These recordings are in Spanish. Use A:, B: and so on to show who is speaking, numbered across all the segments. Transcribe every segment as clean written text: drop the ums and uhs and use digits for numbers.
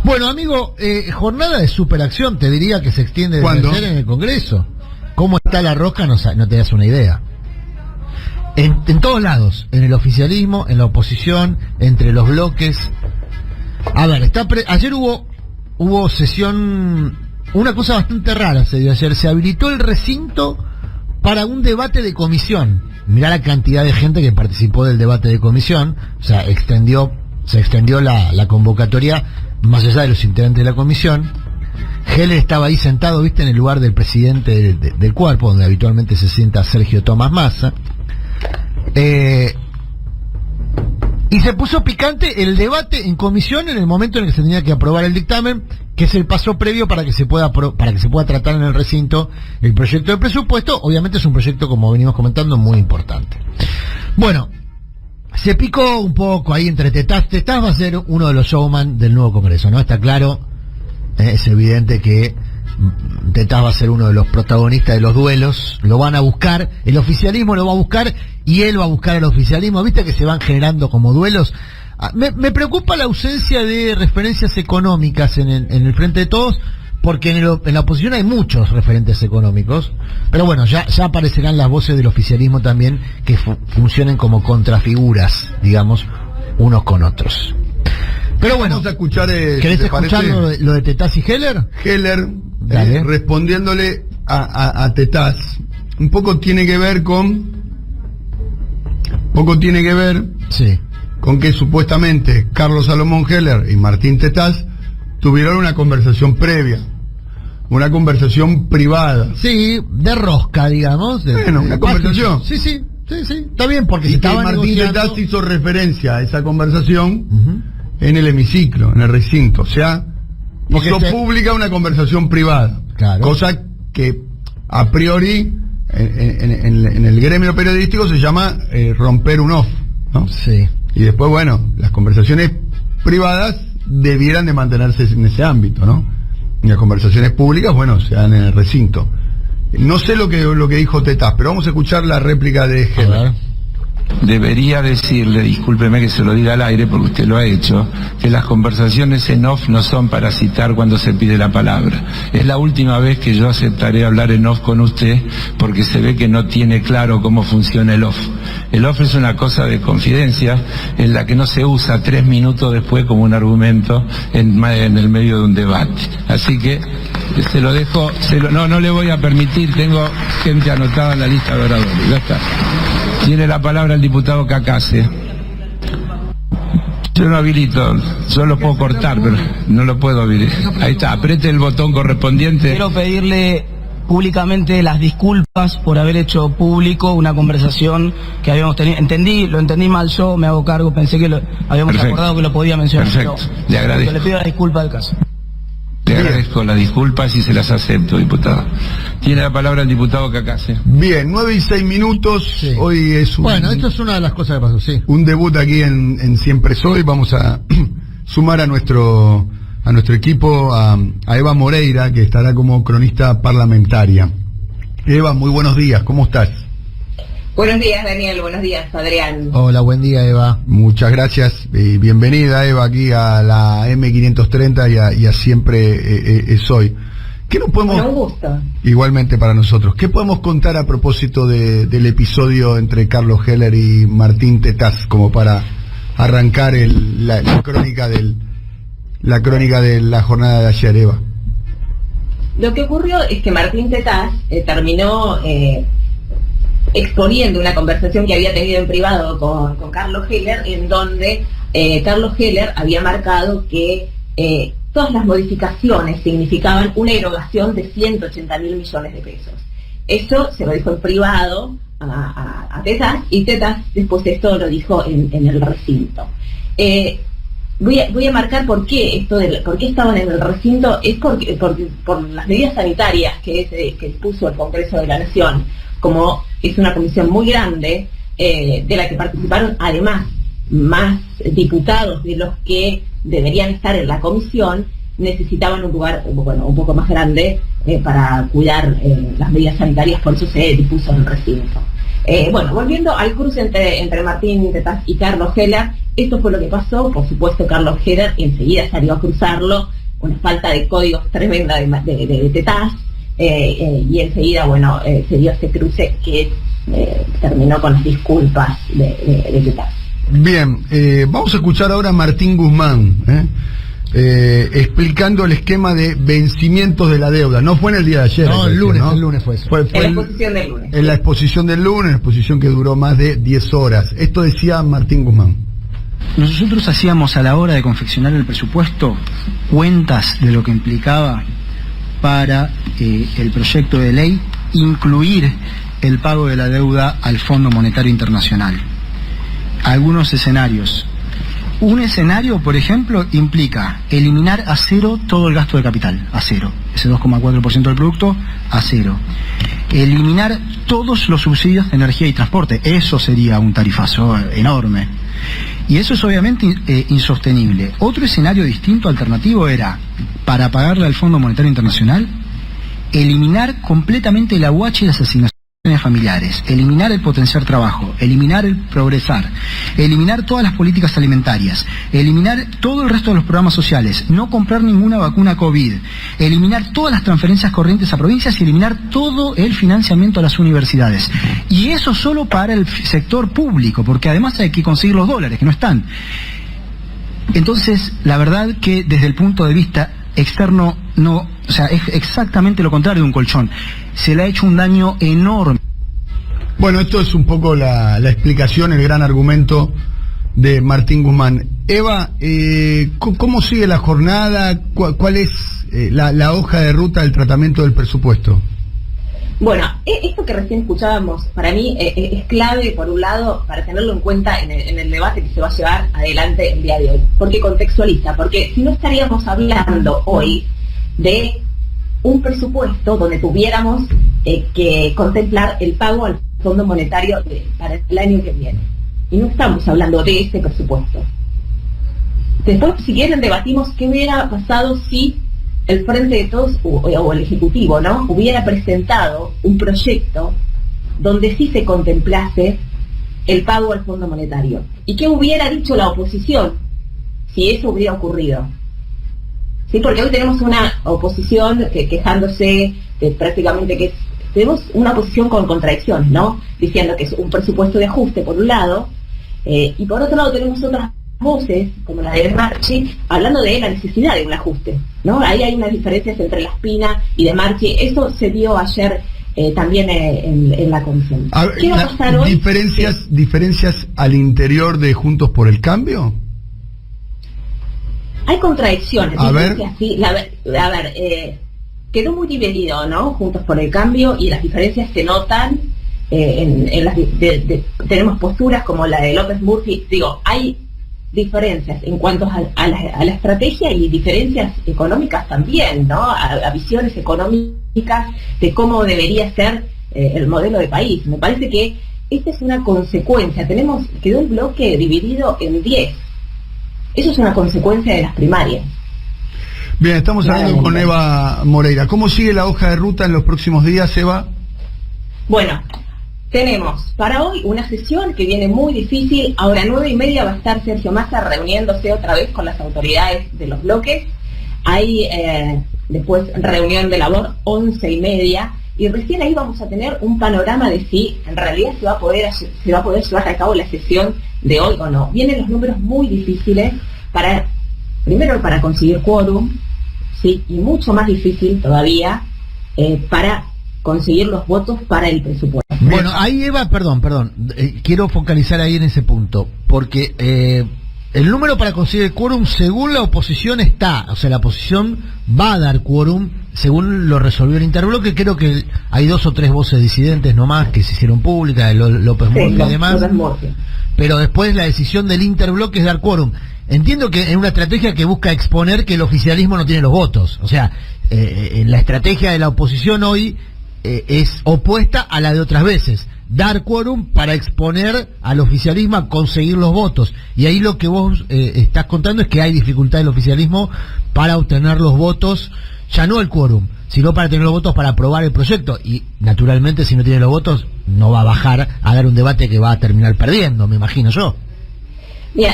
A: Bueno, amigo, jornada de superacción, te diría que se extiende desde ayer en el Congreso. ¿Cómo está la rosca? No te das una idea. En todos lados, en el oficialismo, en la oposición, entre los bloques. A ver, ayer hubo sesión, una cosa bastante rara se dio ayer, se habilitó el recinto para un debate de comisión. Mirá la cantidad de gente que participó del debate de comisión, o sea, se extendió la convocatoria más allá de los integrantes de la comisión. Heller estaba ahí sentado, viste, en el lugar del presidente del cuerpo, donde habitualmente se sienta Sergio Tomás Massa. Y se puso picante el debate en comisión en el momento en el que se tenía que aprobar el dictamen, que es el paso previo para que se pueda tratar en el recinto el proyecto de presupuesto. Obviamente es un proyecto, como venimos comentando, muy importante. Bueno, se picó un poco ahí entre Tetaz. Tetaz va a ser uno de los showman del nuevo Congreso, ¿no? Está claro, es evidente que Tetaz va a ser uno de los protagonistas de los duelos. Lo van a buscar, el oficialismo lo va a buscar y él va a buscar al oficialismo. Viste que se van generando como duelos. Me preocupa la ausencia de referencias económicas en el Frente de Todos, porque en la oposición hay muchos referentes económicos, pero bueno, ya aparecerán las voces del oficialismo también, que funcionen como contrafiguras, digamos, unos con otros. Pero bueno,
B: vamos a escuchar,
A: ¿querés escuchar lo de Tetaz y Heller?
B: Heller, respondiéndole a Tetaz, un poco tiene que ver
A: sí,
B: con que supuestamente Carlos Salomón Heller y Martín Tetaz tuvieron una conversación previa, una conversación privada.
A: Sí, de rosca, digamos.
B: Bueno, una conversación.
A: Sí, está bien, porque
B: y que Martín Tetaz hizo referencia a esa conversación en el hemiciclo, en el recinto, o sea, hizo pública una conversación privada, claro. Cosa que a priori en el gremio periodístico se llama romper un off, ¿no?
A: Sí.
B: Y después, bueno, las conversaciones privadas debieran de mantenerse en ese ámbito, ¿no? Y las conversaciones públicas, bueno, se dan en el recinto. No sé lo que dijo Tetaz, pero vamos a escuchar la réplica de Heller.
C: Debería decirle, discúlpeme que se lo diga al aire porque usted lo ha hecho, que las conversaciones en off no son para citar cuando se pide la palabra. Es la última vez que yo aceptaré hablar en off con usted, porque se ve que no tiene claro cómo funciona el off. El off es una cosa de confidencia en la que no se usa 3 minutos después como un argumento en el medio de un debate. Así que se lo dejo, no le voy a permitir, tengo gente anotada en la lista de oradores. Ya está. Tiene la palabra el diputado Cacase. Yo no habilito, yo lo puedo cortar, pero no lo puedo habilitar. Ahí está, apriete el botón correspondiente.
D: Quiero pedirle públicamente las disculpas por haber hecho público una conversación que habíamos tenido. Lo entendí mal yo, me hago cargo, pensé que habíamos acordado que lo podía mencionar.
C: Perfecto, le agradezco.
D: Le pido la disculpa del caso.
C: Le agradezco las disculpas y se las acepto, diputado. Tiene la palabra el diputado Cacase.
B: Bien, 9:06. Sí. Hoy es
A: bueno, esto es una de las cosas que pasó, sí.
B: Un debut aquí en Siempre Soy. Vamos a sumar a nuestro equipo a Eva Moreira, que estará como cronista parlamentaria. Eva, muy buenos días, ¿cómo estás?
E: Buenos días, Daniel, buenos días, Adrián.
A: Hola, buen día, Eva.
B: Muchas gracias y bienvenida, Eva, aquí a la M530 y a Siempre Soy. ¿Qué nos podemos...
E: Bueno, un gusto.
B: Igualmente para nosotros. ¿Qué podemos contar a propósito del episodio entre Carlos Heller y Martín Tetaz, como para arrancar la crónica de la jornada de ayer, Eva?
E: Lo que ocurrió es que Martín Tetaz terminó exponiendo una conversación que había tenido en privado con Carlos Heller, en donde Carlos Heller había marcado que todas las modificaciones significaban una erogación de 180.000 millones de pesos. Eso se lo dijo en privado a Tetaz, y Tetaz después de esto lo dijo en el recinto. Voy a marcar por qué estaban en el recinto. Es por las medidas sanitarias que puso el Congreso de la Nación. Como es una comisión muy grande, de la que participaron además más diputados de los que deberían estar en la comisión, necesitaban un lugar un poco más grande para cuidar las medidas sanitarias, por eso se dispuso en el recinto. Volviendo al cruce entre Martín Tetaz y Carlos Heller, Esto fue lo que pasó. Por supuesto, Carlos Heller enseguida salió a cruzarlo, una falta de códigos tremenda de tetaz, y enseguida, bueno, se dio ese cruce que terminó con las disculpas de tetaz.
B: Bien, vamos a escuchar ahora a Martín Guzmán, explicando el esquema de vencimientos de la deuda. No fue en el día de ayer.
A: No, el lunes fue eso.
B: Fue
E: en la exposición del lunes.
B: En la exposición del lunes, una exposición que duró más de 10 horas. Esto decía Martín Guzmán.
F: Nosotros hacíamos a la hora de confeccionar el presupuesto cuentas de lo que implicaba para el proyecto de ley incluir el pago de la deuda al Fondo Monetario Internacional. Algunos escenarios. Un escenario, por ejemplo, implica eliminar a cero todo el gasto de capital, a cero, ese 2,4% del producto, a cero. Eliminar todos los subsidios de energía y transporte, eso sería un tarifazo enorme. Y eso es obviamente insostenible. Otro escenario distinto, alternativo, era, para pagarle al Fondo Monetario Internacional, eliminar completamente el aguache y las asignaciones familiares, eliminar el potenciar trabajo, eliminar el progresar, eliminar todas las políticas alimentarias, eliminar todo el resto de los programas sociales, no comprar ninguna vacuna COVID, eliminar todas las transferencias corrientes a provincias y eliminar todo el financiamiento a las universidades. Y eso solo para el sector público, porque además hay que conseguir los dólares, que no están. Entonces, la verdad que desde el punto de vista externo, no, o sea, es exactamente lo contrario de un colchón. Se le ha hecho un daño enorme.
B: Bueno, esto es un poco la explicación, el gran argumento de Martín Guzmán. Eva, ¿cómo sigue la jornada? ¿Cuál es la hoja de ruta del tratamiento del presupuesto?
E: Bueno, esto que recién escuchábamos, para mí es clave, por un lado, para tenerlo en cuenta en el debate que se va a llevar adelante el día de hoy. Porque contextualiza, porque si no estaríamos hablando hoy de un presupuesto donde tuviéramos que contemplar el pago al Fondo Monetario para el año que viene. Y no estamos hablando de ese presupuesto. Después, si quieren, debatimos qué hubiera pasado si el Frente de Todos o el Ejecutivo, ¿no?, hubiera presentado un proyecto donde sí se contemplase el pago al Fondo Monetario. ¿Y qué hubiera dicho la oposición si eso hubiera ocurrido? Sí, porque hoy tenemos una oposición quejándose de prácticamente que tenemos una oposición con contradicciones, ¿no? Diciendo que es un presupuesto de ajuste por un lado, y por otro lado tenemos otras voces, como la de Marchi, hablando de la necesidad de un ajuste, ¿no? Ahí hay unas diferencias entre la Spina y de Marchi. Eso se dio ayer también en la comisión. ¿Qué va a pasar hoy?
B: ¿Diferencias al interior de Juntos por el Cambio?
E: Hay contradicciones.
B: A ver,
E: sí, quedó muy dividido, ¿no?, Juntos por el Cambio, y las diferencias se notan tenemos posturas como la de López Murphy. Digo, hay diferencias en cuanto a la estrategia y diferencias económicas también, ¿no?, a visiones económicas de cómo debería ser el modelo de país. Me parece que esta es una consecuencia. Quedó el bloque dividido en 10. Eso es una consecuencia de las primarias.
B: Bien, estamos hablando con Eva Moreira. ¿Cómo sigue la hoja de ruta en los próximos días, Eva?
E: Bueno, tenemos para hoy una sesión que viene muy difícil. Ahora a 9:30 va a estar Sergio Massa reuniéndose otra vez con las autoridades de los bloques. Hay después reunión de labor 11:30, y recién ahí vamos a tener un panorama de si en realidad se va a poder llevar a cabo la sesión de hoy o no. Vienen los números muy difíciles primero para conseguir quórum, sí, y mucho más difícil todavía para conseguir los votos para el presupuesto.
A: Bueno, ahí Eva, perdón, quiero focalizar ahí en ese punto, porque el número para conseguir el quórum, según la oposición, está, o sea, la oposición va a dar quórum, según lo resolvió el interbloque. Creo que hay 2 o 3 voces disidentes nomás que se hicieron públicas, de López Murphy y demás, pero después la decisión del interbloque es dar quórum. Entiendo que es una estrategia que busca exponer que el oficialismo no tiene los votos, o sea, la estrategia de la oposición hoy es opuesta a la de otras veces, dar quórum para exponer al oficialismo a conseguir los votos. Y ahí lo que vos estás contando es que hay dificultad del oficialismo para obtener los votos, ya no el quórum, sino para tener los votos para aprobar el proyecto. Y naturalmente, si no tiene los votos, no va a bajar a dar un debate que va a terminar perdiendo, me imagino yo.
E: Mira,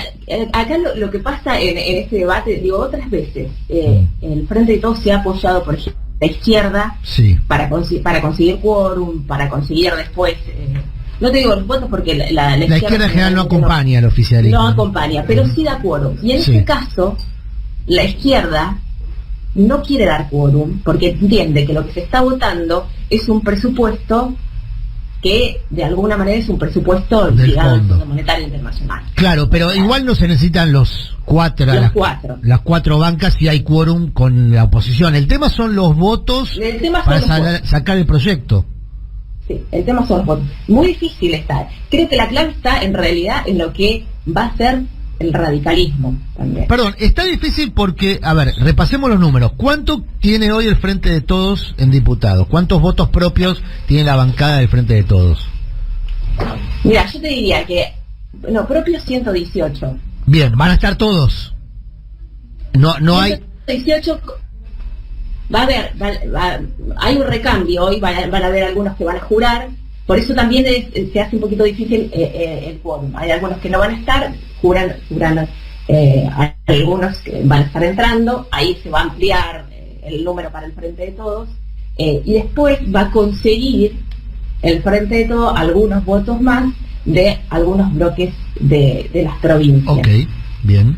E: acá lo que pasa en este debate, digo, otras veces, el Frente de Todos se ha apoyado, por ejemplo, la izquierda para conseguir quórum, para conseguir después, no te digo los votos porque la
A: izquierda en general no acompaña al oficialismo.
E: No acompaña, pero sí da quórum. Y en este caso, la izquierda no quiere dar quórum porque entiende que lo que se está votando es un presupuesto que de alguna manera es un presupuesto ligado al Fondo Monetario Internacional.
A: Claro, pero igual no se necesitan las cuatro bancas si hay quórum con la oposición. El tema son los votos para sacar el proyecto.
E: Sí, el tema son los votos. Muy difícil está. Creo que la clave está en realidad en lo que va a ser el radicalismo también.
A: Perdón, está difícil porque, a ver, repasemos los números. ¿Cuánto tiene hoy el Frente de Todos en diputados? ¿Cuántos votos propios tiene la bancada del Frente de Todos?
E: Mira, yo te diría que, propios 118.
A: Bien, van a estar todos. No hay...
E: 118, va a haber, hay un recambio hoy, van a haber algunos que van a jurar. Por eso también se hace un poquito difícil el quórum. Hay algunos que no van a estar, juran algunos que van a estar entrando, ahí se va a ampliar el número para el Frente de Todos, y después va a conseguir el Frente de Todos algunos votos más de algunos bloques de las provincias.
A: Ok, bien.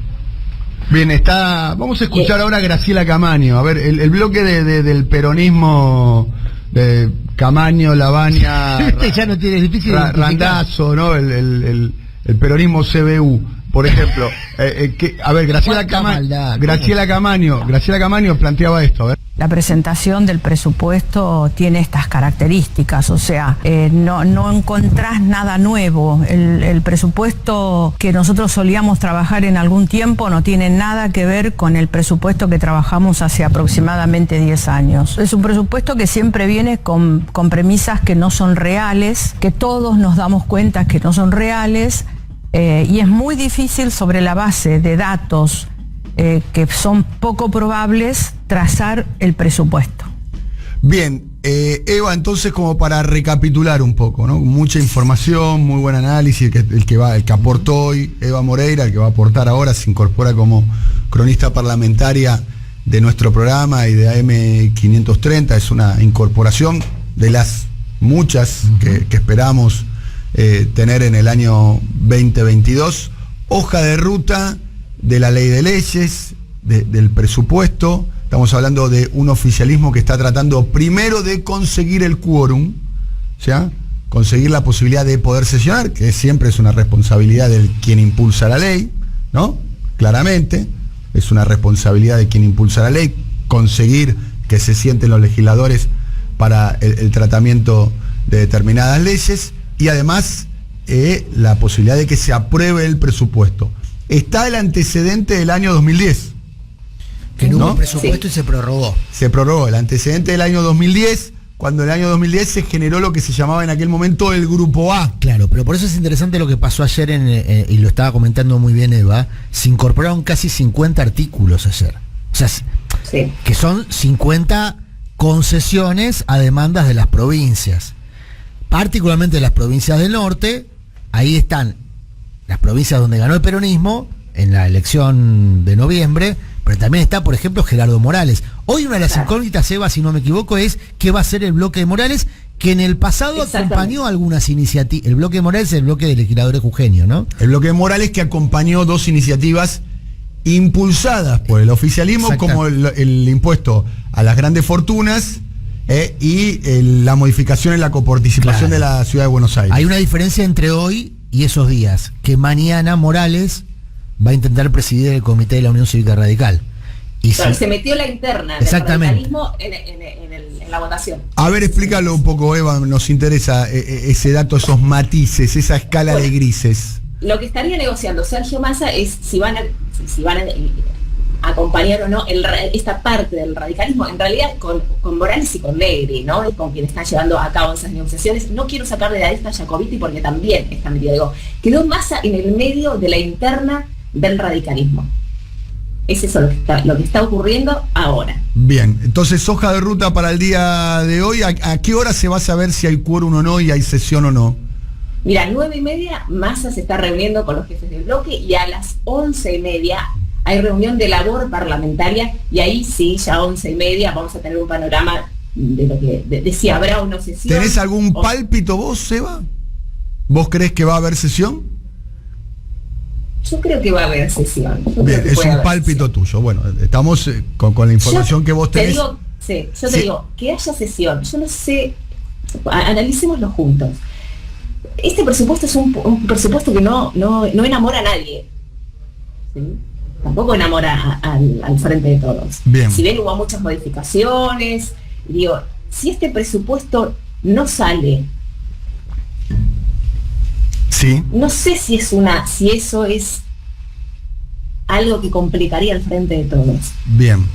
B: Bien, vamos a escuchar ahora a Graciela Camaño. A ver, el bloque del peronismo... de Camaño, Lavagna,
A: ya no tiene difícil
B: Randazzo, ¿no? El peronismo CBU, por ejemplo. A ver, Graciela Camaño planteaba esto, a ver.
G: La presentación del presupuesto tiene estas características, o sea, no encontrás nada nuevo. El presupuesto que nosotros solíamos trabajar en algún tiempo no tiene nada que ver con el presupuesto que trabajamos hace aproximadamente 10 años. Es un presupuesto que siempre viene con premisas que no son reales, que todos nos damos cuenta que no son reales, y es muy difícil sobre la base de datos que son poco probables trazar el presupuesto.
B: Bien, Eva, entonces como para recapitular un poco, ¿no? Mucha información, muy buen análisis, el que aportó hoy Eva Moreira, el que va a aportar ahora, se incorpora como cronista parlamentaria de nuestro programa y de AM530, es una incorporación de las muchas que esperamos tener en el año 2022, hoja de ruta de la ley de leyes, del presupuesto. Estamos hablando de un oficialismo que está tratando primero de conseguir el quórum, ¿ya? Conseguir la posibilidad de poder sesionar, que siempre es una responsabilidad de quien impulsa la ley, ¿no? Claramente, es una responsabilidad de quien impulsa la ley, conseguir que se sienten los legisladores para el tratamiento de determinadas leyes y además la posibilidad de que se apruebe el presupuesto. Está el antecedente del año 2010.
A: Que no hubo presupuesto y se prorrogó.
B: Se prorrogó el antecedente del año 2010, cuando en el año 2010 se generó lo que se llamaba en aquel momento el Grupo A.
A: Claro, pero por eso es interesante lo que pasó ayer, y lo estaba comentando muy bien Eva, se incorporaron casi 50 artículos ayer. O sea, que son 50 concesiones a demandas de las provincias. Particularmente de las provincias del norte, ahí están las provincias donde ganó el peronismo en la elección de noviembre, pero también está, por ejemplo, Gerardo Morales. Hoy una de las incógnitas, Eva, si no me equivoco, es qué va a ser el bloque de Morales, que en el pasado acompañó algunas iniciativas. El bloque de Morales es el bloque de legisladores jujeños, ¿no?
B: El bloque de Morales que acompañó dos iniciativas impulsadas por el oficialismo, como el impuesto a las grandes fortunas y la modificación en la coparticipación de la Ciudad de Buenos Aires.
A: Hay una diferencia entre hoy y esos días, que mañana Morales va a intentar presidir el comité de la Unión Cívica Radical.
E: Y se metió la interna del radicalismo en la votación.
B: A ver, explícalo un poco, Eva, nos interesa ese dato, esos matices, esa escala de grises.
E: Lo que estaría negociando Sergio Massa es si van a acompañar o no esta parte del radicalismo, en realidad con Morales y con Negri, ¿no? Con quien están llevando a cabo esas negociaciones. No quiero sacar de la lista a Jacobiti porque también está metido. Digo, quedó Massa en el medio de la interna del radicalismo. Es eso lo que está ocurriendo ahora.
B: Bien, entonces hoja de ruta para el día de hoy. ¿A qué hora se va a saber si hay quórum o no y hay sesión o no?
E: Mira, 9:30 Massa se está reuniendo con los jefes del bloque y a las 11:30 hay reunión de labor parlamentaria y ahí sí, ya 11:30 vamos a tener un panorama de lo que de si habrá o no sesión.
B: ¿Tenés algún pálpito vos, Seba? ¿Vos crees que va a haber sesión?
E: Yo creo que va a haber sesión.
B: Bien, es un pálpito tuyo. Bueno, estamos con la información que vos tenés.
E: Yo te digo, que haya sesión. Yo no sé, analicémoslo juntos. Este presupuesto es un presupuesto que no enamora a nadie. ¿Sí? Tampoco enamora al Frente de Todos.
B: Bien.
E: Si bien hubo muchas modificaciones, digo, si este presupuesto no sale,
B: sí, no
E: sé si eso es algo que complicaría al Frente de Todos.
B: Bien.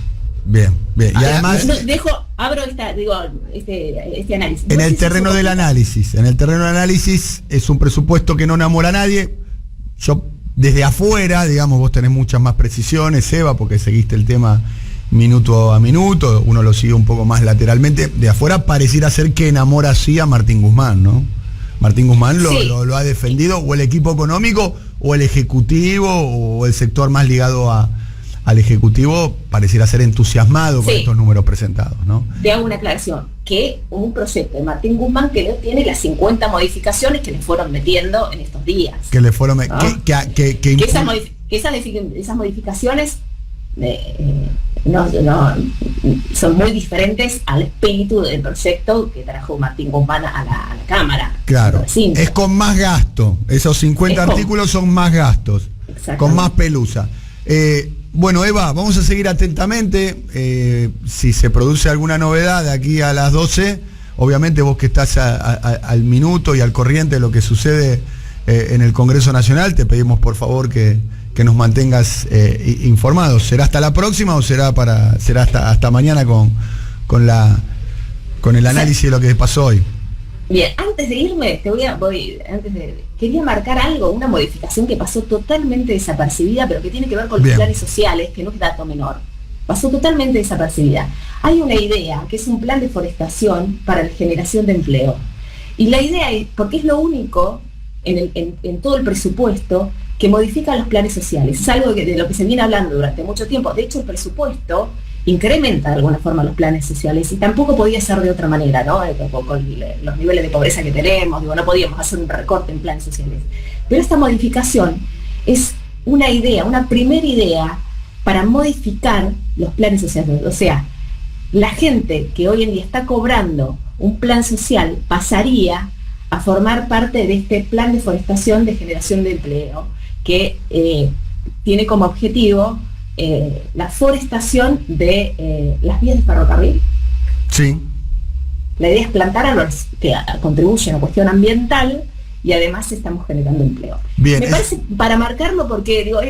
B: Y además
E: abro este análisis.
B: En el terreno del análisis es un presupuesto que no enamora a nadie. Yo desde afuera, digamos, vos tenés muchas más precisiones, Eva, porque seguiste el tema minuto a minuto, uno lo sigue un poco más lateralmente. De afuera pareciera ser que enamora así a Martín Guzmán, ¿no? Martín Guzmán lo ha defendido, o el equipo económico, o el ejecutivo, o el sector más ligado al ejecutivo pareciera ser entusiasmado con estos números presentados, ¿no?
E: Te hago una aclaración, que un proyecto de Martín Guzmán que no tiene las 50 modificaciones que le fueron metiendo en estos días.
B: Que le fueron
E: esas modificaciones son muy diferentes al espíritu del proyecto que trajo Martín Guzmán a la Cámara.
B: Claro, es con más gasto, esos 50 artículos son más gastos, con más pelusa. Bueno, Eva, vamos a seguir atentamente. Si se produce alguna novedad de aquí a las 12, obviamente vos que estás al minuto y al corriente de lo que sucede en el Congreso Nacional, te pedimos por favor que nos mantengas informados. ¿Será hasta la próxima o será hasta mañana con el análisis de lo que pasó hoy?
E: Bien, antes de irme, quería marcar algo, una modificación que pasó totalmente desapercibida, pero que tiene que ver con los planes sociales, que no es dato menor. Pasó totalmente desapercibida. Hay una idea, que es un plan de forestación para la generación de empleo. Y la idea es, porque es lo único en todo el presupuesto que modifica los planes sociales. Es algo de lo que se viene hablando durante mucho tiempo. De hecho, el presupuesto incrementa de alguna forma los planes sociales y tampoco podía ser de otra manera, ¿no? Con los niveles de pobreza que tenemos, no podíamos hacer un recorte en planes sociales. Pero esta modificación es una idea, una primera idea para modificar los planes sociales. O sea, la gente que hoy en día está cobrando un plan social pasaría a formar parte de este plan de forestación de generación de empleo, que tiene como objetivo la forestación de las vías de ferrocarril.
B: Sí.
E: La idea es plantar árboles que contribuyen a cuestión ambiental y además estamos generando empleo.
B: Bien,
E: me parece, para marcarlo, porque digo,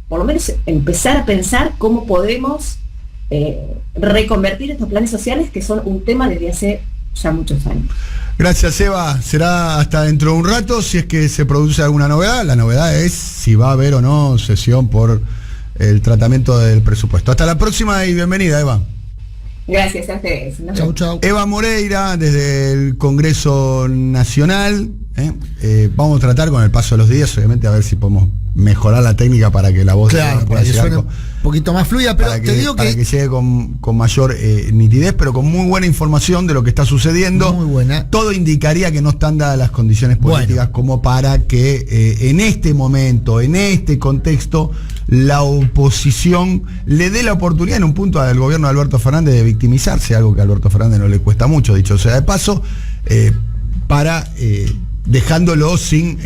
E: por lo menos empezar a pensar cómo podemos reconvertir estos planes sociales, que son un tema desde hace ya muchos años.
B: Gracias, Eva. Será hasta dentro de un rato, si es que se produce alguna novedad. La novedad es si va a haber o no sesión por el tratamiento del presupuesto. Hasta la próxima y bienvenida, Eva.
E: Gracias a ustedes.
A: Chau.
B: Eva Moreira, desde el Congreso Nacional. Vamos a tratar con el paso de los días, obviamente, a ver si podemos mejorar la técnica para que la voz
A: para que suene un poquito más fluida, pero te digo
B: para que llegue con mayor nitidez, pero con muy buena información de lo que está sucediendo.
A: Muy buena.
B: Todo indicaría que no están dadas las condiciones políticas como para que en este momento, en este contexto, la oposición le dé la oportunidad en un punto al gobierno de Alberto Fernández de victimizarse, algo que a Alberto Fernández no le cuesta mucho, dicho sea de paso, para dejándolo sin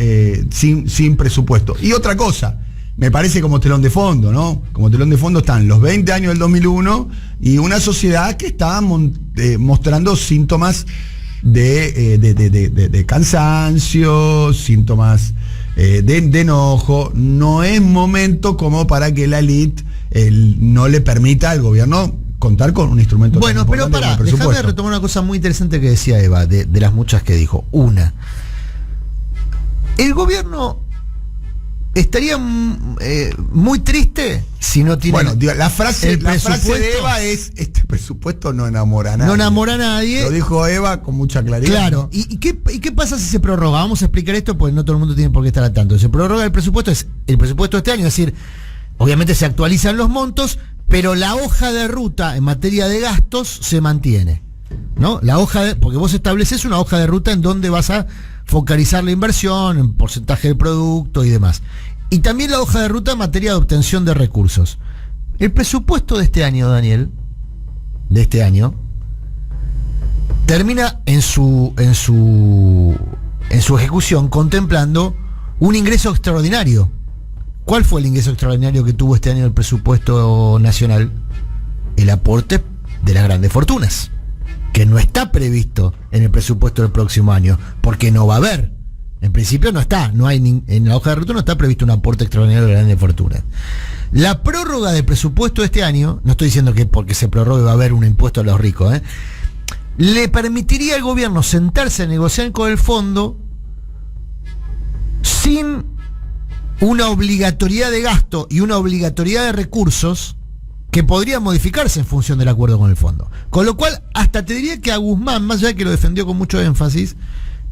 B: presupuesto. Y otra cosa, me parece como telón de fondo, ¿no? Como telón de fondo están los 20 años del 2001 y una sociedad que está mostrando síntomas de cansancio, síntomas de enojo. No es momento como para que la élite no le permita al gobierno contar con un instrumento.
A: Bueno, pero déjame retomar una cosa muy interesante que decía Eva, de las muchas que dijo. El gobierno estaría muy triste si no tiene.
B: Bueno, la frase de Eva es: este presupuesto no enamora a nadie.
A: No enamora a nadie.
B: Lo dijo Eva con mucha claridad.
A: Claro. ¿No? ¿Y qué pasa si se prorroga? Vamos a explicar esto porque no todo el mundo tiene por qué estar al tanto. Se prorroga el presupuesto, es el presupuesto de este año, es decir, obviamente se actualizan los montos, pero la hoja de ruta en materia de gastos se mantiene, ¿no? Porque vos estableces una hoja de ruta en donde vas a focalizar la inversión, en porcentaje de producto y demás. Y también la hoja de ruta en materia de obtención de recursos. El presupuesto de este año, Daniel, termina en su ejecución contemplando un ingreso extraordinario. ¿Cuál fue el ingreso extraordinario que tuvo este año el presupuesto nacional? El aporte de las grandes fortunas, que no está previsto en el presupuesto del próximo año, porque no va a haber. En principio no está, en la hoja de ruta no está previsto un aporte extraordinario de las grandes fortunas. La prórroga del presupuesto de este año, no estoy diciendo que porque se prorrogue va a haber un impuesto a los ricos, le permitiría al gobierno sentarse a negociar con el fondo sin una obligatoriedad de gasto y una obligatoriedad de recursos que podría modificarse en función del acuerdo con el fondo. Con lo cual, hasta te diría que a Guzmán, más allá de que lo defendió con mucho énfasis,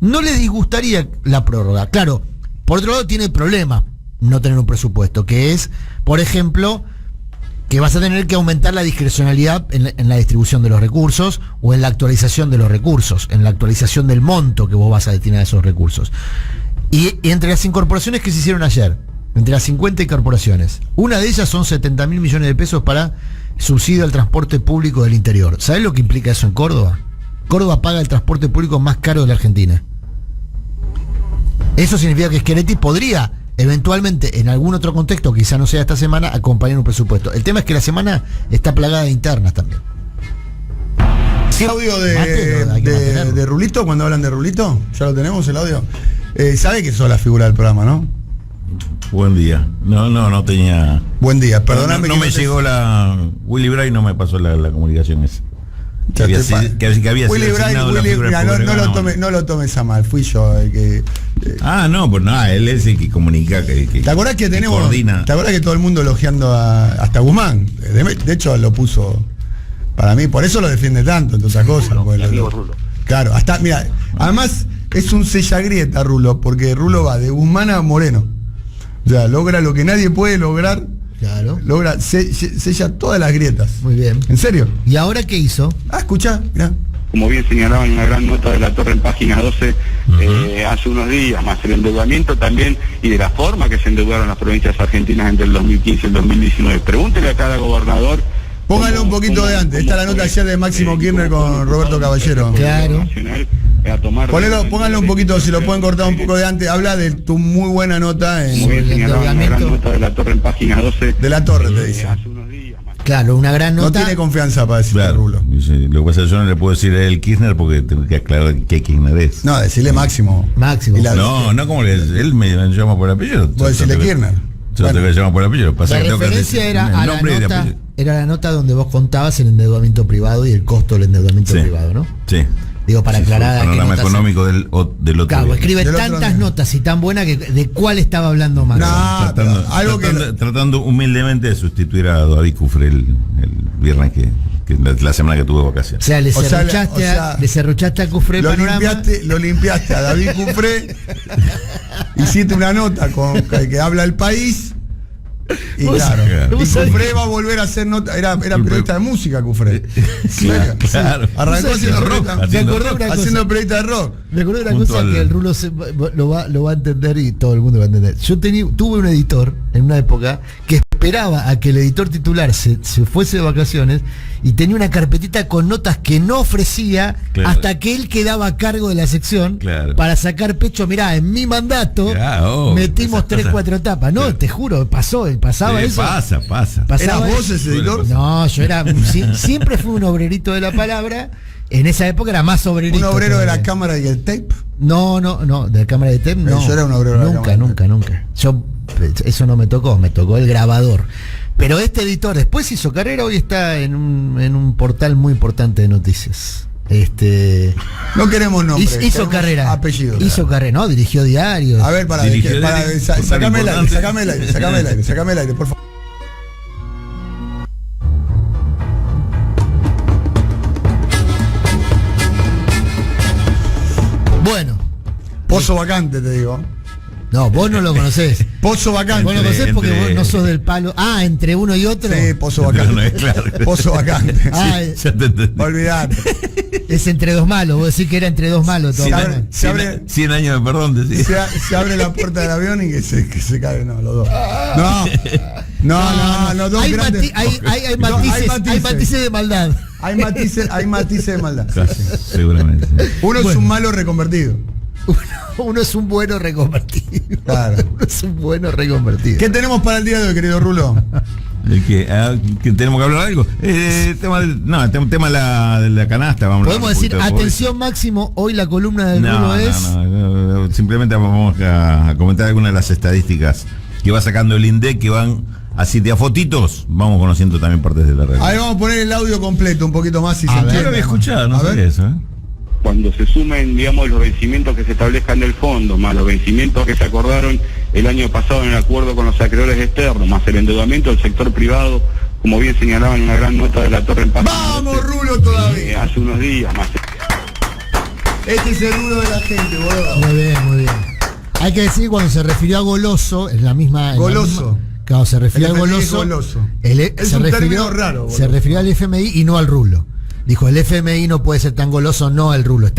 A: no le disgustaría la prórroga. Claro, por otro lado tiene el problema no tener un presupuesto, que es, por ejemplo, que vas a tener que aumentar la discrecionalidad en la distribución de los recursos o en la actualización de los recursos, en la actualización del monto que vos vas a destinar a esos recursos. Y entre las incorporaciones que se hicieron ayer, entre las 50 incorporaciones, una de ellas son 70.000 millones de pesos para subsidio al transporte público del interior. ¿Sabés lo que implica eso en Córdoba? Córdoba paga el transporte público más caro de la Argentina. Eso significa que Schiaretti podría, eventualmente, en algún otro contexto, quizá no sea esta semana, acompañar un presupuesto. El tema es que la semana está plagada de internas también.
B: ¿Sí, audio de Rulito, cuando hablan de Rulito? ¿Ya lo tenemos el audio? ¿Sabe que sos la figura del programa, no?
H: Buen día. No tenía...
B: Buen día, perdóname.
H: No me llegó la... Willy Bray no me pasó la comunicación esa. Que había sido
B: Willy Bray, no lo tomes a mal, fui yo el que...
H: no, pues nada, él es el que comunica, que
B: ¿te acordás que tenemos...
H: coordina?
B: ¿Te acordás que todo el mundo elogiando hasta Guzmán? De hecho lo puso... Para mí, por eso lo defiende tanto, entre otras cosas. Claro, hasta, mira, además es un sellagrieta Rulo, porque Rulo va de Guzmán a Moreno. O sea, logra lo que nadie puede lograr.
A: Claro.
B: Sella todas las grietas.
A: Muy bien.
B: ¿En serio?
A: ¿Y ahora qué hizo?
B: Escuchá, mirá.
I: Como bien señalaban en una gran nota de La Torre en página 12 hace unos días, más el endeudamiento también y de la forma que se endeudaron las provincias argentinas entre el 2015 y el 2019. Pregúntele a cada gobernador.
B: Póngalo un poquito de antes. Está la nota ayer de Máximo Kirchner con Roberto Caballero.
A: Claro.
B: Póngalo un poquito, si lo pueden cortar un poco de antes. Habla de tu muy buena nota en
I: el endeudamiento de La Torre en página 12.
B: De La Torre, te dice.
A: Claro, una gran nota.
B: No tiene confianza para decirle,
H: claro,
B: Rulo.
H: Lo que pasa es que yo no le puedo decir a él Kirchner porque tengo que aclarar qué Kirchner es.
B: No, decirle Máximo.
H: No, como él me llama por apellido.
B: Vos decirle Kirchner.
H: Yo te llamo por apellido.
A: La referencia era la nota donde vos contabas el endeudamiento privado y el costo del endeudamiento privado, ¿no?
H: Sí.
A: Digo, para aclarar.
H: El panorama económico del otro.
A: Claro, escribe tantas notas y tan buenas que de cuál estaba hablando más.
H: Tratando humildemente de sustituir a David Cufré el viernes que la semana que tuve vacaciones.
A: O sea, le serruchaste a Cufré
B: lo limpiaste a David Cufré. Hiciste una nota con que habla El País. Y claro, y Cufré va a volver a hacer nota. Era periodista de música, Cufré.
H: Claro.
B: Arrancó haciendo rock. Haciendo periodista de rock.
A: Me acordé de una cosa que el Rulo lo va a entender y todo el mundo lo va a entender. Yo tuve un editor en una época que esperaba a que el editor titular se fuese de vacaciones y tenía una carpetita con notas que no ofrecía hasta que él quedaba a cargo de la sección para sacar pecho. Mirá, en mi mandato metimos 3-4 tapas. No, te juro, pasaba eso.
H: Pasa.
B: ¿Eras vos ese editor?
A: No, yo era siempre fui un obrerito de la palabra. En esa época era más obrerito.
B: ¿Un obrero de la cámara y el tape?
A: No, de la cámara de tape no.
B: Yo era un obrero de la cámara.
A: Nunca. Eso no me tocó el grabador. Pero este editor después hizo carrera, hoy está en un portal muy importante de noticias.
B: No queremos nombres.
A: Hizo carrera.
B: Apellido.
A: Hizo carrera, ¿no? Dirigió diarios.
B: A ver, sacame el aire, por favor.
A: Bueno.
B: Pozo vacante, te digo.
A: No, vos no lo conocés.
B: Pozo vacante.
A: Vos lo conocés porque vos no sos del palo. Ah, entre uno y otro.
B: Sí, pozo vacante.
H: No, claro.
B: Pozo vacante.
A: Ah,
H: ya te entendí.
B: Olvidate.
A: Es entre dos malos. Vos decís que era entre dos malos. Todo.
B: Se abre
H: 100 años de perdón, decís.
B: Se abre la puerta del avión y que se cae. No, los dos. No, dos grandes.
A: Hay matices de maldad.
B: Hay matices de maldad.
H: Casi, seguramente.
B: Uno es un malo reconvertido.
A: Uno es un bueno reconvertido.
B: Claro.
A: Uno es un bueno reconvertido.
B: ¿Qué tenemos para el día de hoy, querido Rulo?
H: ¿Que tenemos que hablar de algo? Tema de la canasta.
A: Podemos decir, atención Máximo, hoy la columna del Rulo es...
H: No, simplemente vamos a comentar algunas de las estadísticas que va sacando el INDEC, que van así de a fotitos, vamos conociendo también partes de la realidad.
B: Ahí vamos a poner el audio completo, un poquito más si se entiende.
H: Yo lo había escuchado, no sé eso,
I: Cuando se sumen, digamos, los vencimientos que se establezcan del fondo, más los vencimientos que se acordaron el año pasado en el acuerdo con los acreedores externos, más el endeudamiento del sector privado, como bien señalaban en una gran nota de la Torre en Página.
B: ¡Vamos, Rulo, todavía!
I: Hace unos días más.
B: Este es el Rulo de la gente, boludo.
A: Muy bien. Hay que decir, cuando se refirió a Goloso, en la misma...
B: Goloso.
A: Cuando se refirió a Goloso...
B: Es un término raro. Goloso.
A: Se refirió al FMI y no al Rulo. Dijo, el FMI no puede ser tan goloso, no el Rulo.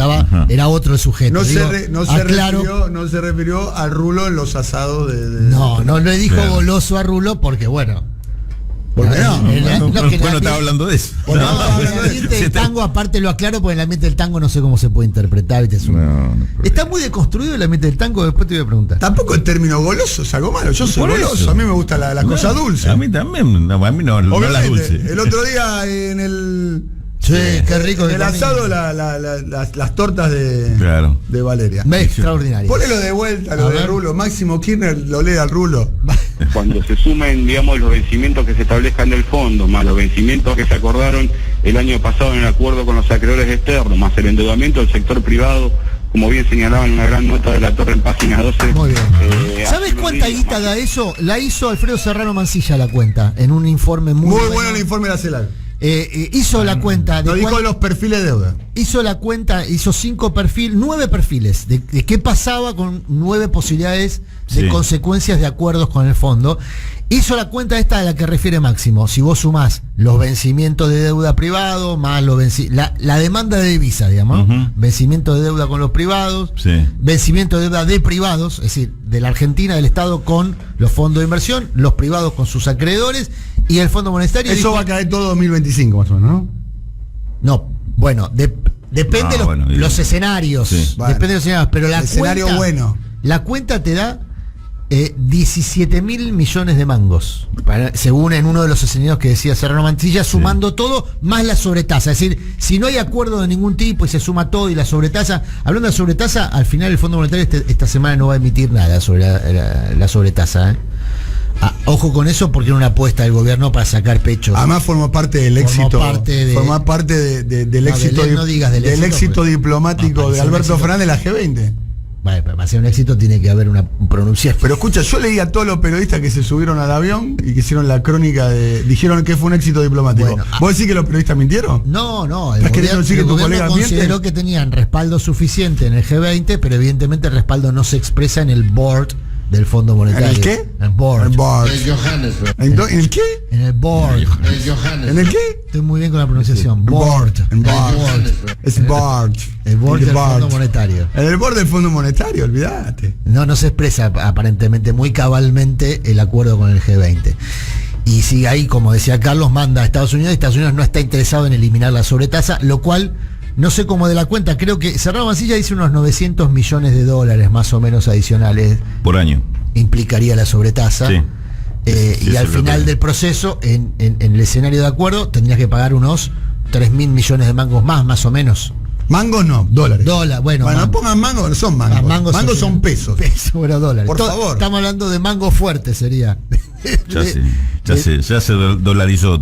A: Era otro el sujeto.
B: No se refirió al Rulo en los asados de...
A: No le dijo goloso a Rulo porque, bueno...
B: ¿Por qué no?
H: Bueno, estaba hablando de eso.
A: En el ambiente del tango, aparte lo aclaro, porque en el ambiente del tango no sé cómo se puede interpretar. ¿Viste? Está muy deconstruido el ambiente del tango, después te voy a preguntar.
B: Tampoco el término goloso es algo malo. Yo soy goloso, a mí me gusta la cosa dulce.
H: A mí también, a mí no la dulce.
B: El otro día en el...
A: Sí, qué rico.
B: El asado, las tortas de Valeria.
A: Extraordinario.
B: Ponelo de vuelta, lo de Rulo. Máximo Kirchner lo lee al Rulo.
I: Cuando se sumen, digamos, los vencimientos que se establezcan del fondo, más los vencimientos que se acordaron el año pasado en el acuerdo con los acreedores externos, más el endeudamiento del sector privado, como bien señalaban en una gran nota de la Torre en Página 12.
A: Muy bien. ¿Sabes cuánta guita da eso? La hizo Alfredo Serrano Mancilla la cuenta, en un informe muy
B: bueno el informe de la CELAC.
A: Hizo la cuenta
B: de dijo los perfiles de deuda.
A: Hizo la cuenta, hizo 9 perfiles de qué pasaba con 9 posibilidades de consecuencias de acuerdos con el fondo. Hizo la cuenta esta a la que refiere Máximo. Si vos sumás los vencimientos de deuda privado más la demanda de divisa, digamos, vencimiento de deuda con los privados, vencimiento de deuda de privados, es decir, de la Argentina, del Estado con los fondos de inversión, los privados con sus acreedores y el Fondo Monetario.
B: Eso va a caer todo 2025 más o menos, ¿no?
A: No, bueno, depende de los escenarios.
B: Sí.
A: Depende de los escenarios, pero la cuenta te da 17.000 millones de mangos, según en uno de los escenarios que decía Serrano Mancilla, sumando todo más la sobretasa. Es decir, si no hay acuerdo de ningún tipo y se suma todo y la sobretasa, hablando de sobretasa, al final el Fondo Monetario esta semana no va a emitir nada sobre la sobretasa. Ojo con eso, porque era una apuesta del gobierno para sacar pecho.
B: Además forma parte del éxito. Forma parte del éxito diplomático de Alberto Fernández de la G20.
A: Vale, para hacer un éxito tiene que haber un pronunciamiento.
B: Pero escucha, yo leí a todos los periodistas que se subieron al avión y que hicieron la crónica dijeron que fue un éxito diplomático. Bueno, ¿vos decís que los periodistas mintieron?
A: No, el gobierno consideró que tenían respaldo suficiente en el G20, pero evidentemente el respaldo no se expresa en el board del Fondo Monetario.
B: ¿En el qué?
A: El board.
B: En el qué?
A: En el board.
B: ¿En el qué?
A: Estoy muy bien con la pronunciación. Board.
B: Es board.
A: El board del Fondo Monetario.
B: En el board del Fondo Monetario, olvídate.
A: No se expresa aparentemente muy cabalmente el acuerdo con el G20. Y si ahí, como decía Carlos, manda a Estados Unidos, y Estados Unidos no está interesado en eliminar la sobretasa, lo cual no sé cómo de la cuenta, creo que Serrano Mancilla dice unos 900 millones de dólares más o menos adicionales
H: por año
A: implicaría la sobretasa. Y al final del proceso, en el escenario de acuerdo, tendrías que pagar unos 3.000 millones de mangos más o menos.
B: Mangos no, dólares.
A: Bueno,
B: no pongan mangos, no son mangos. Mangos son pesos.
A: Bueno, dólares.
B: Por favor.
A: Estamos hablando de mangos fuertes, sería.
H: Ya se dolarizó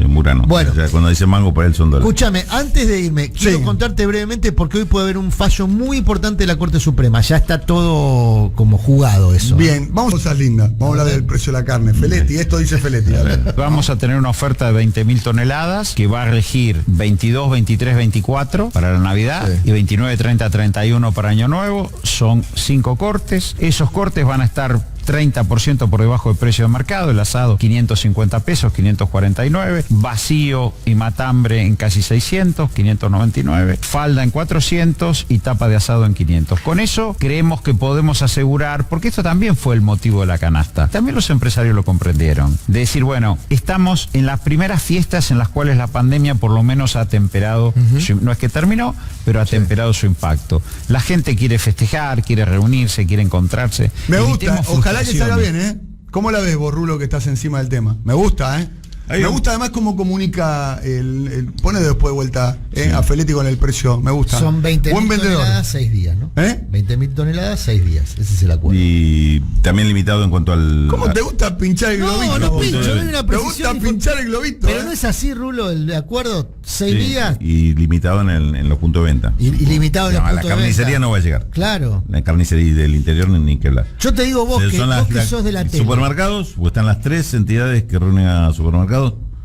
H: Murano.
A: Bueno,
H: ya cuando dice mango para él son dólares.
A: Escúchame, antes de irme, quiero contarte brevemente porque hoy puede haber un fallo muy importante de la Corte Suprema. Ya está todo como jugado eso.
B: Bien, vamos a cosas lindas. Vamos a hablar del precio de la carne. Feletti, esto dice Feletti.
C: Vamos a tener una oferta de 20.000 toneladas que va a regir 22, 23, 24 para la Navidad y 29, 30, 31 para Año Nuevo. Son 5 cortes. Esos cortes van a estar 30% por debajo del precio de mercado, el asado 550 pesos, 549, vacío y matambre en casi 600, 599, falda en 400 y tapa de asado en 500. Con eso creemos que podemos asegurar, porque esto también fue el motivo de la canasta, también los empresarios lo comprendieron, de decir, bueno, estamos en las primeras fiestas en las cuales la pandemia por lo menos ha temperado, no es que terminó, pero ha temperado su impacto. La gente quiere festejar, quiere reunirse, quiere encontrarse.
B: Me gusta, ojalá que salga bien, ¿eh? ¿Cómo la ves, vos, Rulo, que estás encima del tema? Me gusta, ¿eh? Me gusta además cómo comunica pone después de vuelta a Feletti con el precio. Me gusta.
A: Son 20.000 toneladas, 6 días, ¿no? 20.000 toneladas, 6 días. Ese es el acuerdo.
H: Y también limitado en cuanto al...
B: ¿Cómo te gusta pinchar el globito?
A: No pincho, no hay una precisión.
B: Te gusta pinchar el globito.
A: Pero no es así, Rulo, el acuerdo, 6 días.
H: Y limitado en los puntos de venta.
A: Y limitado en los puntos de venta.
H: La carnicería no va a llegar.
A: Claro.
H: La carnicería del interior ni que hablar.
A: Yo te digo vos que sos de la tele.
H: Supermercados, o están las 3 entidades que reúnen a supermercados.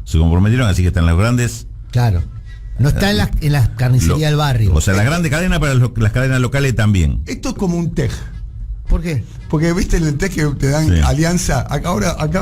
H: Se comprometieron, así que están las grandes.
A: Claro. No está en la carnicería del barrio.
H: O sea, las grandes cadenas para las cadenas locales también.
B: Esto es como un TEG.
A: ¿Por qué?
B: Porque viste en el TEG que te dan alianza. Acá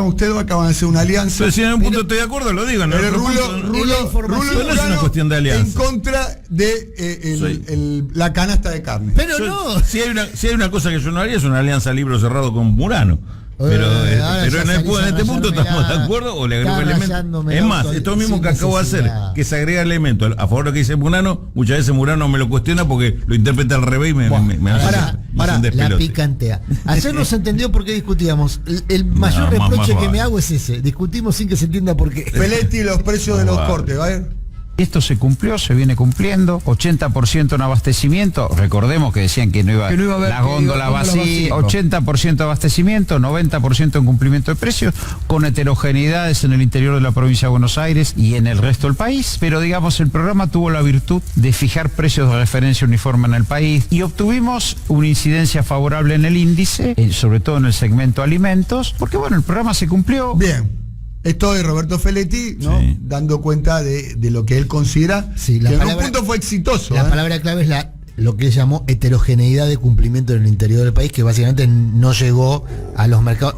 B: ustedes acaban de hacer una alianza.
H: Pero si en un punto estoy de acuerdo, lo digo.
B: Pero Rulo
H: no es una cuestión de alianza.
B: En contra de la canasta de carne.
A: Pero no.
H: Si hay una cosa que yo no haría, es una alianza libro cerrado con Murano. Pero en este punto estamos de acuerdo o le agrego elementos. Es más, esto mismo que acabo de hacer, que se agrega elementos a favor de lo que dice Murano, muchas veces Murano me lo cuestiona porque lo interpreta al revés y me hace
A: la picantea. Ayer no se entendió por qué discutíamos. El mayor reproche que me hago es ese. Discutimos sin que se entienda por qué.
B: Feletti, los precios de los cortes, ¿vale?
C: Esto se cumplió, se viene cumpliendo, 80% en abastecimiento, recordemos que decían que no iba a haber la góndola vacía, 80% de abastecimiento, 90% en cumplimiento de precios, con heterogeneidades en el interior de la provincia de Buenos Aires y en el resto del país, pero digamos el programa tuvo la virtud de fijar precios de referencia uniforme en el país y obtuvimos una incidencia favorable en el índice, sobre todo en el segmento alimentos, porque bueno, el programa se cumplió.
B: Bien. Esto es Roberto Feletti, ¿no? Dando cuenta de lo que él considera que en un punto fue exitoso.
A: La palabra clave es lo que él llamó heterogeneidad de cumplimiento en el interior del país, que básicamente no llegó a los mercados.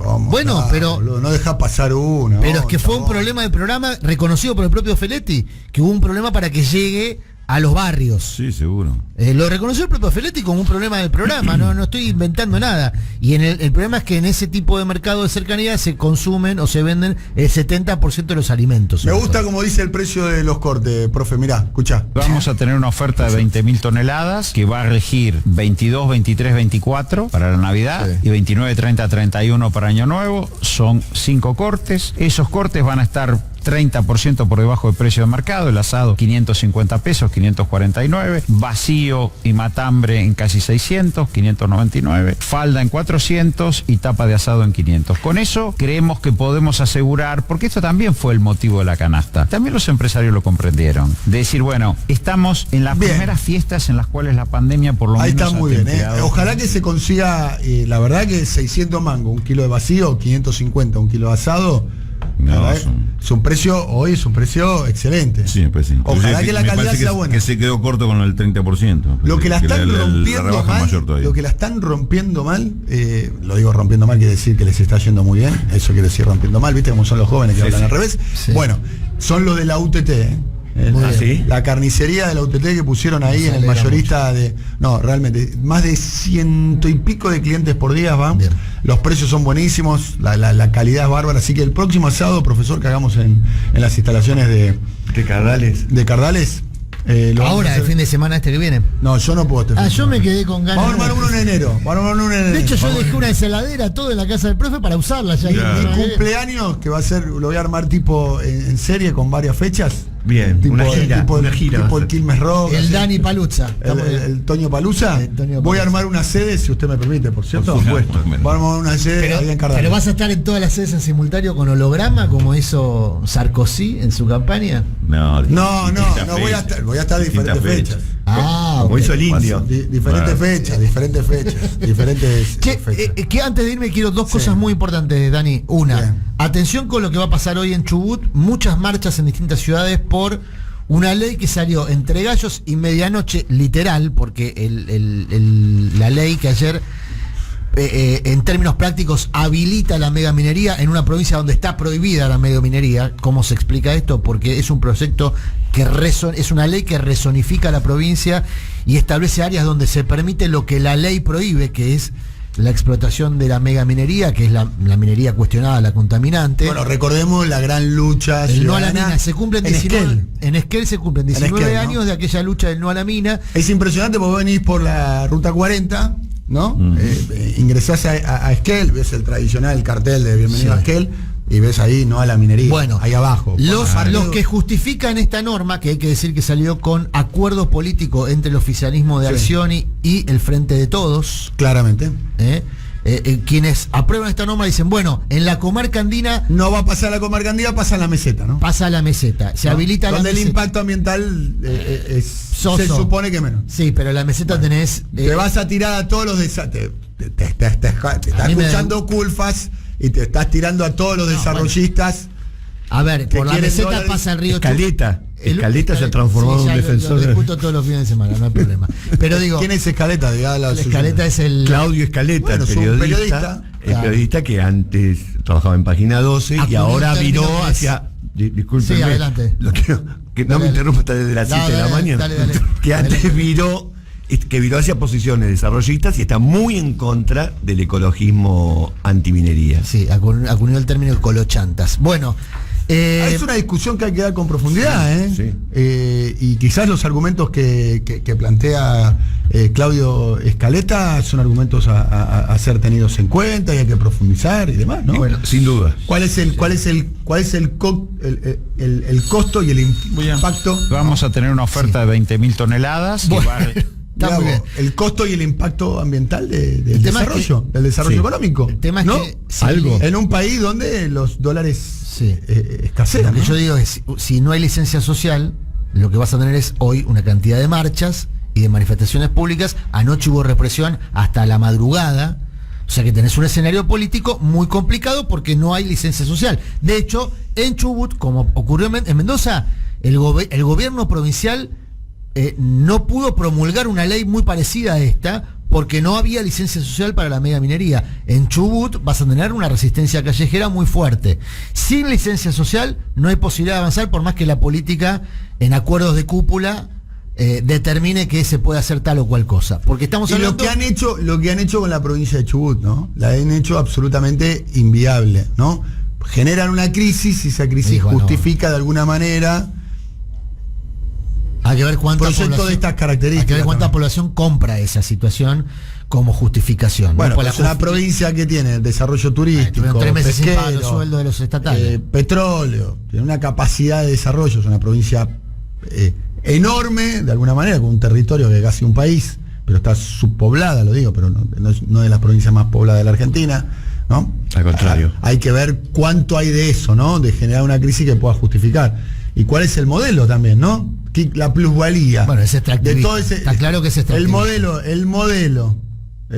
A: Pero
B: no deja pasar uno.
A: Pero es que fue un problema del programa reconocido por el propio Feletti, que hubo un problema para que llegue a los barrios.
H: Sí, seguro.
A: Lo reconoció el propio Feletti como un problema del programa, no estoy inventando nada. Y el problema es que en ese tipo de mercado de cercanía se consumen o se venden el 70% de los alimentos.
B: Me gusta como dice el precio de los cortes, profe, mirá, escuchá.
C: Vamos a tener una oferta de 20.000 toneladas que va a regir 22, 23, 24 para la Navidad y 29, 30, 31 para Año Nuevo. Son 5 cortes. Esos cortes van a estar 30% por debajo del precio de mercado, el asado 550 pesos, 549, vacío y matambre en casi 600, 599, falda en 400 y tapa de asado en 500. Con eso creemos que podemos asegurar, porque esto también fue el motivo de la canasta, también los empresarios lo comprendieron, de decir, bueno, estamos en las primeras fiestas en las cuales la pandemia por lo menos...
B: Ahí está muy bien, ojalá que se consiga, la verdad que 600 mangos, un kilo de vacío, 550, un kilo de asado... es un precio, hoy es un precio excelente.
H: Sí, pues sí.
B: Ojalá que la calidad sea buena.
H: Que se quedó corto con el 30%.
B: Lo que la están rompiendo mal, lo que la están rompiendo mal, lo digo rompiendo mal, quiere decir que les está yendo muy bien. Eso quiere decir rompiendo mal, ¿viste? Como son los jóvenes que hablan al revés. Sí. Bueno, son los de la UTT, la carnicería de la UTT que pusieron ahí en el mayorista realmente más de 100 y pico de clientes por día van. Bien. Los precios son buenísimos, la calidad es bárbara, así que el próximo sábado, profesor, que hagamos en las instalaciones de Cardales.
A: Ahora, el fin de semana este que viene.
B: No, yo no puedo.
A: Yo me quedé con ganas.
B: Vamos a armar uno en enero. De
A: hecho, yo dejé una ensaladera todo en la casa del profe para usarla ya.
B: Mi cumpleaños, que va a ser, lo voy a armar tipo en serie con varias fechas.
H: Bien,
B: tipo,
H: una gira.
B: Tipo el Quilmes Rock.
A: El Dani Paluzza.
B: El Toño Paluzza. Voy a armar una sede, si usted me permite, por cierto.
H: Por supuesto.
B: Vamos a armar una sede ahí en Cardales.
A: ¿Pero vas a estar en todas las sedes en simultáneo con holograma, como hizo Sarkozy en su campaña?
B: No, voy a estar diferentes fechas.
H: Como hizo el indio.
B: Diferentes fechas.
A: Que antes de irme quiero dos cosas muy importantes, Dani. Una, atención con lo que va a pasar hoy en Chubut, muchas marchas en distintas ciudades por una ley que salió entre gallos y medianoche, literal, porque la ley que ayer, en términos prácticos, habilita la megaminería en una provincia donde está prohibida la megaminería. ¿Cómo se explica esto? Porque es un proyecto es una ley que rezonifica la provincia y establece áreas donde se permite lo que la ley prohíbe, que es la explotación de la megaminería, que es la minería cuestionada, la contaminante.
B: Bueno, recordemos la gran lucha
A: el no a la mina. Se cumplen 19, en Esquel se cumplen 19 años de aquella lucha del no a la mina.
B: Es impresionante porque vos venís por la ruta 40, ¿no? Ingresás a Esquel, ves el tradicional cartel de bienvenido a Esquel, y ves ahí no a la minería.
A: Bueno,
B: ahí abajo.
A: Los que justifican esta norma, que hay que decir que salió con acuerdos políticos entre el oficialismo de Arcioni y el Frente de Todos.
B: Claramente.
A: Quienes aprueban esta norma dicen, bueno, en la comarca andina...
B: No va a pasar a la comarca andina, pasa a la meseta, ¿no?
A: Pasa a la meseta. Se habilita
B: donde
A: la meseta.
B: El impacto ambiental se supone que menos.
A: Sí, pero en la meseta tenés...
B: te vas a tirar a todos los desastres. Te estás escuchando Culfas y te estás tirando a todos los desarrollistas.
A: A ver, por la meseta pasa el río
H: Escaleta. Escaleta se ha transformado en un defensor.
A: Lo discuto todos los fines de semana, no hay problema. Pero digo,
B: ¿quién es Escaleta?
A: Escaleta es el...
H: Claudio Escaleta, el periodista. El periodista que antes trabajaba en Página 12 y ahora viró hacia... Disculpen.
A: Sí, adelante.
H: Que no me interrumpa hasta desde las 7 de la mañana.
A: Dale.
H: Que antes viró hacia posiciones desarrollistas y está muy en contra del ecologismo antiminería.
A: Sí, acuñó el término colochantas. Bueno,
B: es una discusión que hay que dar con profundidad, y quizás los argumentos que plantea Claudio Escaleta son argumentos a ser tenidos en cuenta y hay que profundizar y demás, ¿no?
H: Bueno, sin duda.
B: ¿Cuál es el costo y el impacto?
J: Vamos a tener una oferta de 20.000 toneladas.
B: Digamos, el costo y el impacto ambiental del desarrollo económico.
A: El tema es que
B: en un país donde los dólares escasean.
A: Lo que yo digo es, si no hay licencia social, lo que vas a tener es hoy una cantidad de marchas y de manifestaciones públicas. Anoche hubo represión hasta la madrugada. O sea que tenés un escenario político muy complicado porque no hay licencia social. De hecho, en Chubut, como ocurrió en Mendoza, el gobierno provincial no pudo promulgar una ley muy parecida a esta porque no había licencia social para la megaminería. En Chubut vas a tener una resistencia callejera muy fuerte. Sin licencia social no hay posibilidad de avanzar, por más que la política en acuerdos de cúpula determine que se puede hacer tal o cual cosa. Porque estamos hablando...
B: lo que han hecho con la provincia de Chubut, ¿no? La han hecho absolutamente inviable, ¿no? Generan una crisis y esa crisis justifica de alguna manera...
A: Hay que ver cuánta
B: proyecto de estas características.
A: Hay que ver cuánta población compra esa situación como justificación.
B: Bueno, ¿no? Es una provincia que tiene desarrollo turístico,
A: 3 meses sin
B: pesquero,
A: pago, los sueldos de los estatales,
B: petróleo, tiene una capacidad de desarrollo, es una provincia enorme, de alguna manera, con un territorio que es casi un país, pero está subpoblada, lo digo, pero no es de las provincias más pobladas de la Argentina, ¿no?
H: Al contrario.
B: Hay que ver cuánto hay de eso, ¿no? De generar una crisis que pueda justificar. Y cuál es el modelo también, ¿no? La plusvalía.
A: Bueno, es extractivista.
B: De todo ese,
A: está claro que es extractivista.
B: El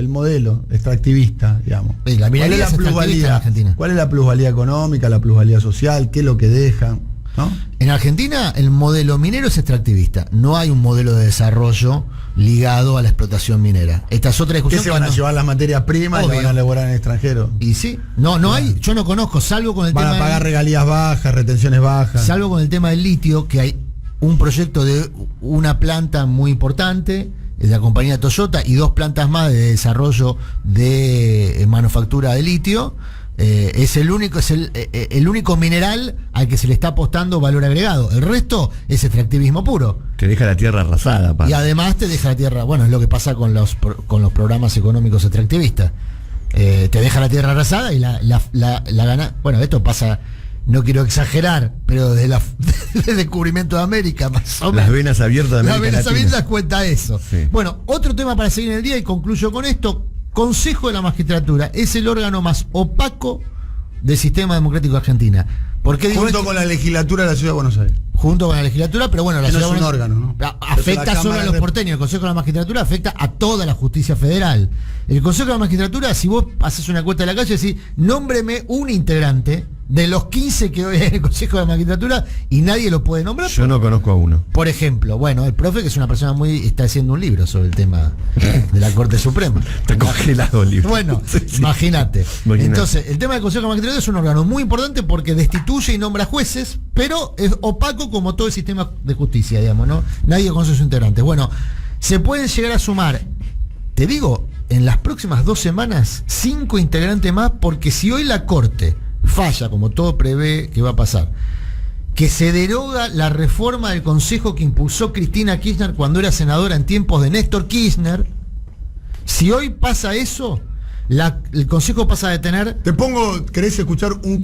B: modelo extractivista, digamos.
A: La ¿cuál es la plusvalía en Argentina?
B: ¿Cuál es la plusvalía económica, la plusvalía social? ¿Qué es lo que deja? ¿No?
A: En Argentina el modelo minero es extractivista. No hay un modelo de desarrollo ligado a la explotación minera. Esta es otra discusión.
B: ¿Qué se van a llevar las materias primas y las van a elaborar en el extranjero?
A: Y sí, no hay, yo no conozco, salvo con el tema...
B: Van a pagar regalías bajas, retenciones bajas.
A: Salvo con el tema del litio, que hay un proyecto de una planta muy importante de la compañía Toyota y 2 plantas más de desarrollo de manufactura de litio. Es el único mineral al que se le está apostando valor agregado. El resto es extractivismo puro.
H: Te deja la tierra arrasada.
A: Y además te deja la tierra, bueno, es lo que pasa con los programas económicos extractivistas. Te deja la tierra arrasada y la gana. Bueno, esto pasa no quiero exagerar, pero desde el descubrimiento de América, más o menos.
K: Las venas abiertas de América
A: Las venas
K: Latina.
A: abiertas cuenta eso.
K: Sí.
A: Bueno, otro tema para seguir en el día, y concluyo con esto. Consejo de la Magistratura es el órgano más opaco del sistema democrático de Argentina. ¿Por qué digo
B: junto
A: esto?
B: con la legislatura de la Ciudad de Buenos Aires.
A: Junto con la legislatura, pero bueno, la
B: Que no
A: Ciudad
B: es
A: de
B: un
A: Buenos
B: órgano, ¿no?
A: afecta solo a los porteños. El Consejo de la Magistratura afecta a toda la justicia federal. El Consejo de la Magistratura, si vos haces una encuesta de la calle, decís, nómbreme un integrante de los 15 que hoy hay en el Consejo de la Magistratura, y nadie lo puede nombrar.
K: Yo no conozco a uno.
A: Por ejemplo, bueno, el profe, que es una persona está haciendo un libro sobre el tema de la Corte Suprema.
K: Está congelado el libro.
A: Bueno,
K: Sí.
A: imagínate. Entonces, el tema del Consejo de la Magistratura es un órgano muy importante porque destituye y nombra jueces, pero es opaco como todo el sistema de justicia, digamos, ¿no? Nadie conoce a sus integrantes. Bueno, se pueden llegar a sumar, te digo, en las próximas 2 semanas, 5 integrantes más, porque si hoy la Corte falla, como todo prevé que va a pasar, que se deroga la reforma del Consejo que impulsó Cristina Kirchner cuando era senadora en tiempos de Néstor Kirchner, si hoy pasa eso, el Consejo pasa a tener...
B: ¿Querés escuchar un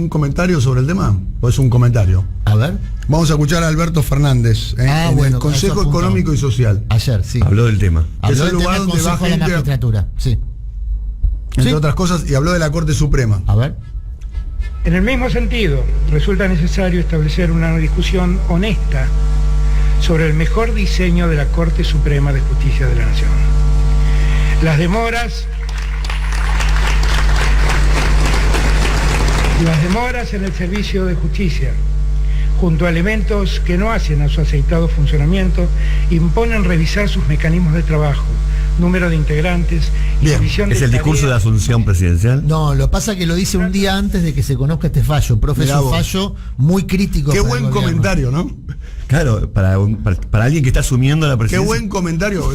B: comentario sobre el tema? ¿O es un comentario?
A: A ver.
B: Vamos a escuchar a Alberto Fernández en el Consejo Económico y Social.
A: Ayer, sí.
K: Habló del tema.
A: Habló del tema del Consejo de la Magistratura, sí.
B: Entre otras cosas, y habló de la Corte Suprema.
A: A ver.
L: En el mismo sentido, resulta necesario establecer una discusión honesta sobre el mejor diseño de la Corte Suprema de Justicia de la Nación. Las demoras en el servicio de justicia, junto a elementos que no hacen a su aceitado funcionamiento, imponen revisar sus mecanismos de trabajo, número de integrantes y división de
K: ¿Es el discurso de Asunción presidencial?
A: No, lo pasa que lo dice un día antes de que se conozca este fallo. Profe, es un fallo muy crítico.
B: Qué buen comentario, ¿no?
K: Claro, para alguien que está asumiendo la presidencia.
B: Qué buen comentario,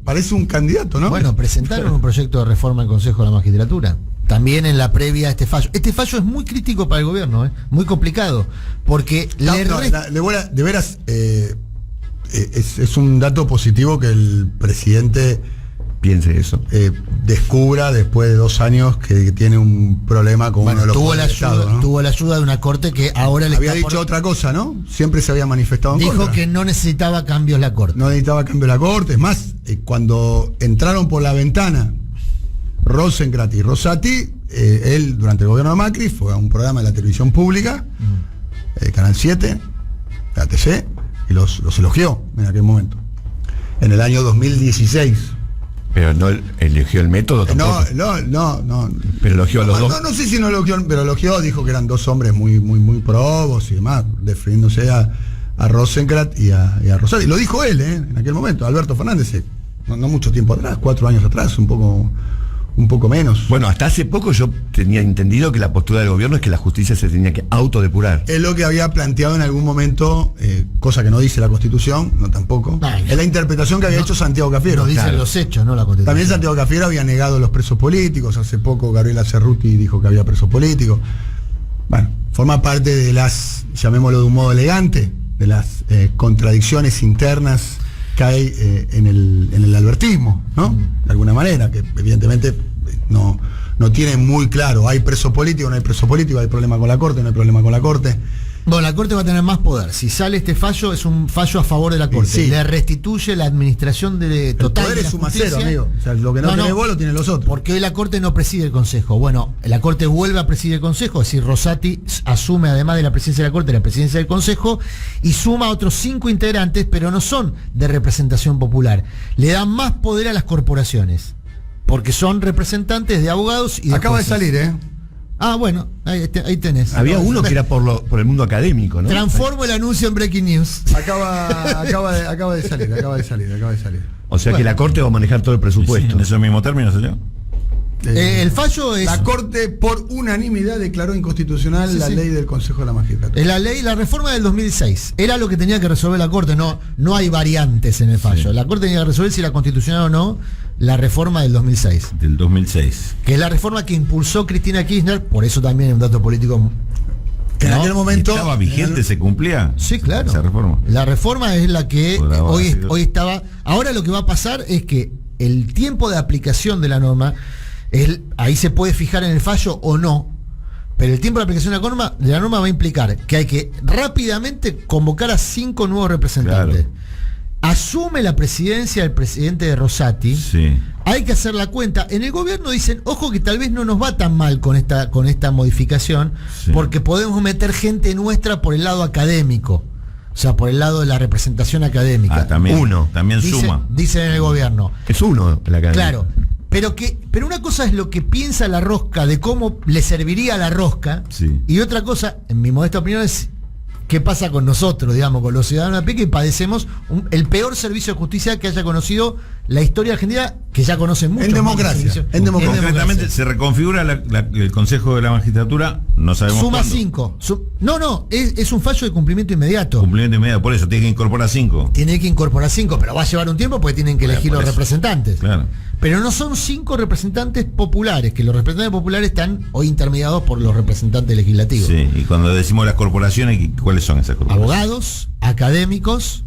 B: parece un candidato, ¿no?
A: Bueno, presentaron un proyecto de reforma al Consejo de la Magistratura. También en la previa a este fallo. Este fallo es muy crítico para el gobierno, muy complicado, porque
B: de veras es un dato positivo que el presidente
K: piense eso.
B: Descubra después de 2 años que tiene un problema con uno de los poderes del Estado, ¿no?
A: Tuvo la ayuda de una corte que ahora le
B: había dicho otra cosa, ¿no? Siempre se había manifestado en contra.
A: Dijo que no necesitaba cambios la corte.
B: No necesitaba cambios la corte. Es más, cuando entraron por la ventana Rosenkranz y Rosati, él durante el gobierno de Macri fue a un programa de la televisión pública, Canal 7, la ATC, y los elogió en aquel momento. En el año 2016.
K: Pero no elogió el método tampoco.
B: No.
K: Pero elogió a los dos.
B: No sé si no elogió, pero elogió, dijo que eran 2 hombres muy probos y demás, refiriéndose a Rosenkranz y a Rosati. Lo dijo él, en aquel momento, Alberto Fernández, no mucho tiempo atrás, 4 años atrás, un poco menos.
K: Bueno, hasta hace poco yo tenía entendido que la postura del gobierno es que la justicia se tenía que autodepurar.
B: Es lo que había planteado en algún momento, cosa que no dice la Constitución, no tampoco. Es la interpretación que había hecho Santiago Cafiero.
A: No dicen los hechos, no la Constitución.
B: También Santiago Cafiero había negado los presos políticos. Hace poco Gabriela Cerruti dijo que había presos políticos. Bueno, forma parte de las, llamémoslo de un modo elegante, de las contradicciones internas que hay en el albertismo, ¿no? De alguna manera, que evidentemente no tiene muy claro, hay preso político, no hay preso político, hay problema con la Corte, no hay problema con la Corte.
A: Bueno, la Corte va a tener más poder. Si sale este fallo, es un fallo a favor de la Corte.
B: Sí.
A: Le restituye la administración total.
B: El poder
A: de la
B: es suma
A: justicia.
B: cero, amigo. O sea, lo que no tiene vos lo tienen los otros.
A: Porque hoy la Corte no preside el Consejo. Bueno, la Corte vuelve a presidir el Consejo, es decir, Rosati asume, además de la presidencia de la Corte, la presidencia del Consejo, y suma a otros 5 integrantes, pero no son de representación popular. Le dan más poder a las corporaciones, porque son representantes de abogados y de
B: Acaba
A: jueces.
B: de salir,
A: Ah, bueno, ahí tenés.
K: Había uno que era por el mundo académico, ¿no?
A: Transformo el anuncio en Breaking News.
B: Acaba de salir.
K: O sea que la Corte va a manejar todo el presupuesto.
H: Sí, en ese mismo término, señor.
A: El fallo es...
B: La Corte por unanimidad declaró inconstitucional la ley del Consejo de la Magistratura.
A: Es la reforma del 2006. Era lo que tenía que resolver la Corte. No hay variantes en el fallo. Sí. La Corte tenía que resolver si era constitucional o no la reforma del 2006.
H: Del 2006.
A: Que es la reforma que impulsó Cristina Kirchner, por eso también es un dato político.
B: En aquel momento...
H: ¿Estaba vigente, se cumplía?
A: Sí, claro.
H: Esa reforma.
A: La reforma es la que hoy estaba... Ahora lo que va a pasar es que el tiempo de aplicación de la norma... ahí se puede fijar en el fallo o no, Pero el tiempo de aplicación de la norma va a implicar que hay que rápidamente convocar a 5 nuevos representantes. Claro. Asume la presidencia el presidente de Rosati. Sí. Hay que hacer la cuenta. En el gobierno dicen, ojo que tal vez no nos va tan mal con esta modificación, sí, porque podemos meter gente nuestra por el lado académico. O sea, por el lado de la representación académica.
H: También suma.
A: Dicen en el gobierno.
K: Es uno la academia.
A: Claro. Pero una cosa es lo que piensa la rosca de cómo le serviría la rosca, sí, y otra cosa, en mi modesta opinión, es qué pasa con nosotros, digamos, con los ciudadanos a pie que padecemos el peor servicio de justicia que haya conocido la historia argentina, que ya conocen mucho.
B: En democracia.
H: Concretamente, se reconfigura el Consejo de la Magistratura, no sabemos
A: Suma
H: cuándo.
A: 5. No, es un fallo de cumplimiento inmediato.
H: Cumplimiento inmediato, por eso tiene que incorporar 5.
A: Tiene que incorporar 5, pero va a llevar un tiempo porque tienen que elegir los representantes.
H: Claro.
A: Pero no son 5 representantes populares, que los representantes populares están hoy intermediados por los representantes legislativos.
H: Sí, y cuando decimos las corporaciones, ¿cuáles son esas corporaciones?
A: Abogados, académicos,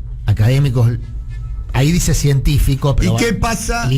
A: ahí dice científico, pero
B: ¿y qué pasa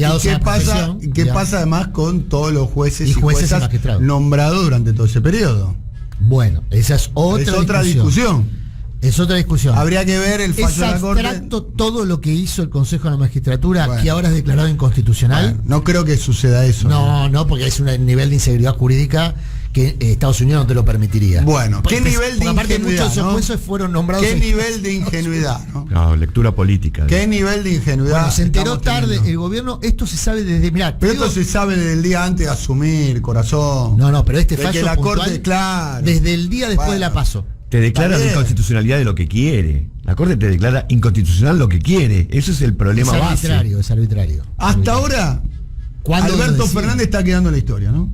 B: además con todos los jueces y juezas nombrados durante todo ese periodo?
A: Bueno, esa es otra discusión. Es otra discusión.
B: Habría que ver el fallo de la Corte.
A: Es abstracto todo lo que hizo el Consejo de la Magistratura, que ahora es declarado inconstitucional.
B: No creo que suceda eso.
A: No, porque es un nivel de inseguridad jurídica que Estados Unidos no te lo permitiría.
B: Bueno, ¿qué nivel de
A: aparte
B: ingenuidad?
A: Muchos de esos jueces fueron nombrados.
B: ¿Qué nivel de ingenuidad?
K: No, lectura política.
B: ¿Qué nivel de ingenuidad?
A: Bueno, se enteró tarde el gobierno, esto se sabe desde,
B: pero esto se sabe desde el día antes de asumir, corazón.
A: No, pero este fallo
B: la Corte, claro,
A: desde el día después de la PASO.
K: Te declara la inconstitucionalidad de lo que quiere. La Corte te declara inconstitucional lo que quiere. Eso es el problema base.
A: Es arbitrario.
B: Hasta ahora, Alberto Fernández está quedando en la historia, ¿no?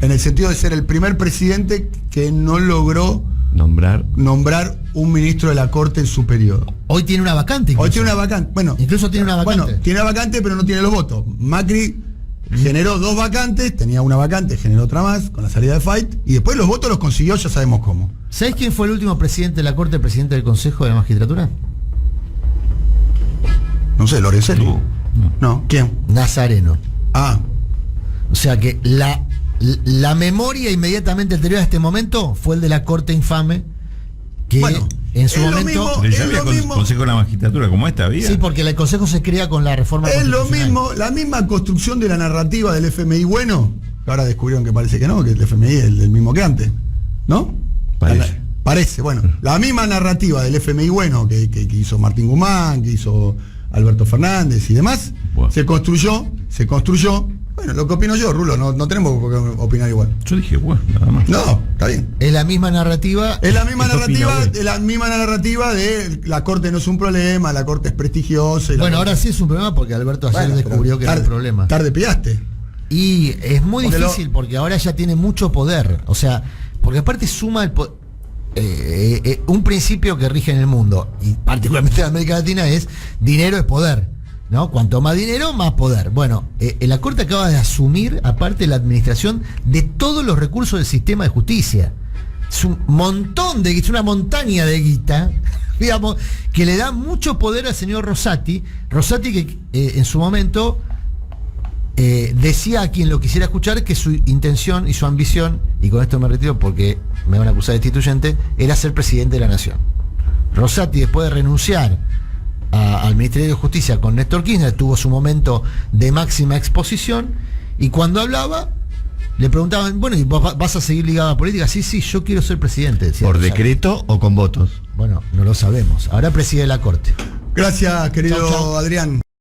B: En el sentido de ser el primer presidente que no logró nombrar un ministro de la Corte en su periodo.
A: Hoy tiene una vacante.
B: Bueno,
A: incluso tiene una vacante.
B: Bueno, tiene una vacante, pero no tiene los votos. Macri generó 2 vacantes, tenía una vacante, generó otra más con la salida de Fight, y después los votos los consiguió, ya sabemos cómo.
A: ¿Sabés quién fue el último presidente de la Corte, el presidente del Consejo de la Magistratura?
B: No sé, Lorenzelli. No, ¿quién?
A: Nazareno.
B: O
A: sea que la memoria inmediatamente anterior a este momento fue el de la Corte infame, que en su momento...
H: Pero ya había Consejo de la Magistratura como esta había.
A: Sí, porque el Consejo se crea con la reforma constitucional.
B: Es lo mismo, la misma construcción de la narrativa del FMI bueno, que ahora descubrieron que parece que no, que el FMI es el mismo que antes, ¿no? Parece, bueno, la misma narrativa del FMI bueno que hizo Martín Guzmán, que hizo Alberto Fernández y demás, se construyó. Bueno, lo que opino yo, Rulo, no tenemos por qué opinar igual.
H: Yo dije, nada más.
B: No, está bien.
A: Es la misma narrativa.
B: Es la misma narrativa de la Corte no es un problema, la Corte es prestigiosa.
A: Ahora sí es un problema porque Alberto ayer descubrió que era un problema.
B: Tarde pillaste.
A: Y es muy difícil porque ahora ya tiene mucho poder. O sea, porque aparte suma un principio que rige en el mundo, y particularmente en América Latina, es dinero es poder. ¿No? Cuanto más dinero, más poder. Bueno, la Corte acaba de asumir, aparte, la administración de todos los recursos del sistema de justicia. Es un montón es una montaña de guita, digamos, que le da mucho poder al señor Rosati. Rosati que en su momento decía a quien lo quisiera escuchar que su intención y su ambición, y con esto me retiro porque me van a acusar de destituyente, era ser presidente de la nación. Rosati, después de renunciar al Ministerio de Justicia con Néstor Kirchner, tuvo su momento de máxima exposición, y cuando hablaba le preguntaban, ¿y vos vas a seguir ligado a la política? Sí, yo quiero ser presidente, decía.
K: ¿Por decreto o con votos?
A: Bueno, no lo sabemos. Ahora preside la Corte.
B: Gracias, querido Adrián.